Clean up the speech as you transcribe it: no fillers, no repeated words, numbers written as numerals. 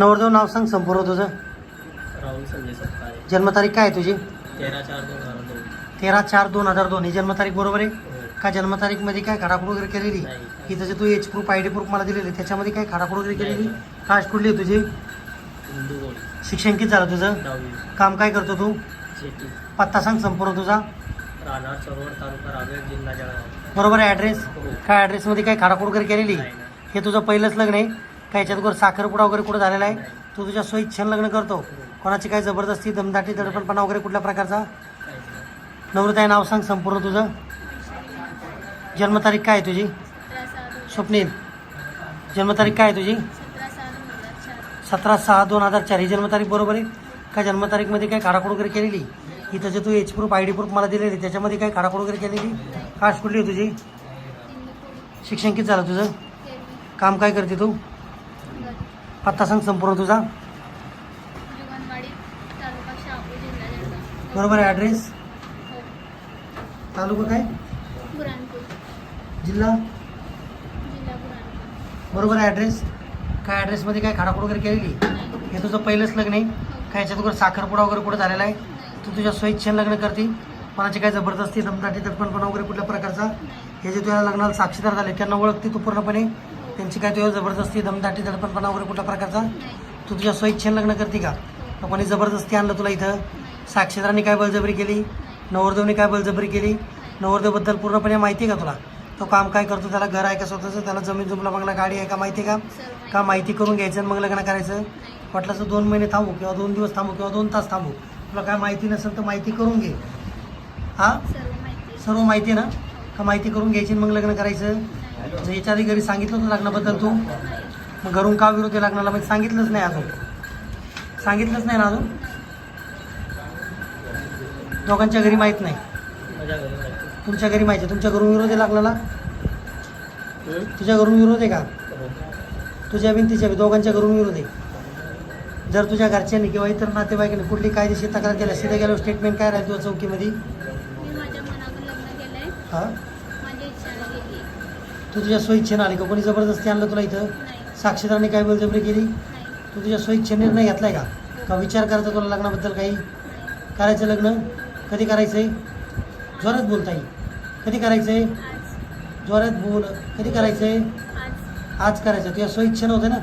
नवरदेव नाव सांग संपूर्ण तुझं. राहुल संजय सप्ताह. जन्मतारीख काय आहे तुझी? 13/4/2002. 13/4/2002 ही जन्मतारीख बरोबर आहे हो. का? जन्मतारीखमध्ये काय खाडाखोड वगैरे केलेली? नाही. ही त्याचे तू एज प्रूफ ID प्रूफ मला दिलेली त्याच्यामध्ये काय खाडाखोड वगैरे केलेली? कास्ट कुठली आहे तुझी? हिंदू गोळी. शिक्षण किती झालं तुझं? 10वी. काम काय करतो तू? शेती. पत्ता सांग संपूर्ण तुझा. राहणार सरोवर, तालुका रावेर, जिल्हा जळगाव. बरोबर आहे ॲड्रेस? हो. काय ॲड्रेसमध्ये काय खाडाखोड वगैरे केलेली? नाही, नाही. हे तुझं पहिलंच लग्न आहे काय? याच्यात वगैरे साखरपुडा वगैरे कुठं झालेला आहे? नाही. तू तुझ्या स्वइच्छेनं लग्न करतो? कोणाची काय जबरदस्ती दमदाटी दडपणपणा वगैरे कुठल्या प्रकारचा? काहीच नाही. नवरताई नाव सांग संपूर्ण तुझं. जन्मतारीख काय आहे तुझी? 17/6/2004. स्वप्नील जन्मतारीख काय आहे तुझी? 17/6/2004. 17/6/2004 ही जन्मतारीख बरोबर आहे का? जन्मतारीखमध्ये काय खाडाखोड वगैरे केलेली? ही त्याचे तू एज प्रूफ ID प्रूफ मला दिलेली त्याच्यामध्ये काय खाडाखोड वगैरे केलेली? कास्ट कुठली आहे तुझी? हिंदू शिक्षण किती झालं तुझं? 13वी. काम काय करते तू? पत्ता सांग संपूर्ण तुझा. जुगनवाडी, तालुका शहापूर, जिल्हा जळगाव. बरोबर आहे ॲड्रेस? हो. तालुका काय? बुरानपूर, जिल्हा? जिल्हा बुरानपूर. बरोबर आहे ॲड्रेस? काय ॲड्रेसमध्ये काय खाडाखोड वगैरे केलेली? नाही. हे तुझं पहिलंच लग्न आहे काय? याच्यात वगैरे साखरपुडा वगैरे कुठं झालेला आहे? नाही. तू तुझ्या स्वइच्छेनं लग्न करते? कोणाची काय जबरदस्ती दमदाटी दडपणपणा वगैरे कुठल्या प्रकारचा? हे जे तुझ्या लग्नाला साक्षीदार झाले त्यांना ओळखते तू पूर्णपणे? त्यांची काय तुझ्या जबरदस्ती दमदाटी दडपणपणा वगैरे कुठल्या प्रकारचा? नाही. तू तुझ्या स्वइच्छेनं लग्न करते का? तर कोणी जबरदस्ती आणलं तुला इथं? साक्षीदारांनी काय बळजबरी केली? नवरदेवने काय बळजबरी केली? नवरदेवबद्दल पूर्णपणे माहिती आहे का तुला? तो काम काय करतो? त्याला घर आहे का स्वतःचं? त्याला जमीन जुमला बंगला गाडी आहे का? माहिती आहे का? सर्व का माहिती करून घ्यायचं आणि मग लग्न करायचं? वाटलं तर 2 महिने थांबू किंवा 2 दिवस थांबू किंवा 2 तास थांबू. तुला काय माहिती नसेल तर माहिती करून घे. हां सर्व माहिती. सर्व माहिती आहे ना? का माहिती करून घ्यायची आणि मग लग्न करायचं? जर याच्या आधी घरी सांगितलं होतं लग्नाबद्दल तू? मग घरून का विरोध आहे लग्नाला? म्हणजे सांगितलंच नाही अजून? सांगितलंच नाही ना अजून? दोघांच्या घरी माहीत नाही? माझ्या घरी माहिती. तुमच्या घरी माहिती आहे? तुमच्या घरून विरोध आहे लग्नाला? हं? तुझ्या घरून विरोध आहे का? हो. तुझ्या बी तिच्या बी दोघांच्या घरून विरोध आहे? जर तुझ्या घरच्यांनी किंवा इतर नातेवाईकांनी कुठली कायदेशीर तक्रार केल्या सिधे गेल्यावर स्टेटमेंट काय राहते तुझ्या चौकीमध्ये? मी माझ्या मनावर लग्न केलंय. हां माझ्या इच्छाने केली. तू तुझ्या स्वइच्छेनं आली का? कोणी जबरदस्ती आणलं तुला इथं? नाही. साक्षीदारांनी काय बळजबरी केली? नाही. तू तुझ्या स्वइच्छेने निर्णय घेतलाय का? का विचार करायचा तुला लग्नाबद्दल काही? करायचं लग्न? कधी करायचं आहे? जोरात बोलता येईल. कधी करायचं आहे? आज जोरात बोल. कधी करायचं आहे? आज आज करायचं. तुझ्या स्वइच्छेनं होतं ना?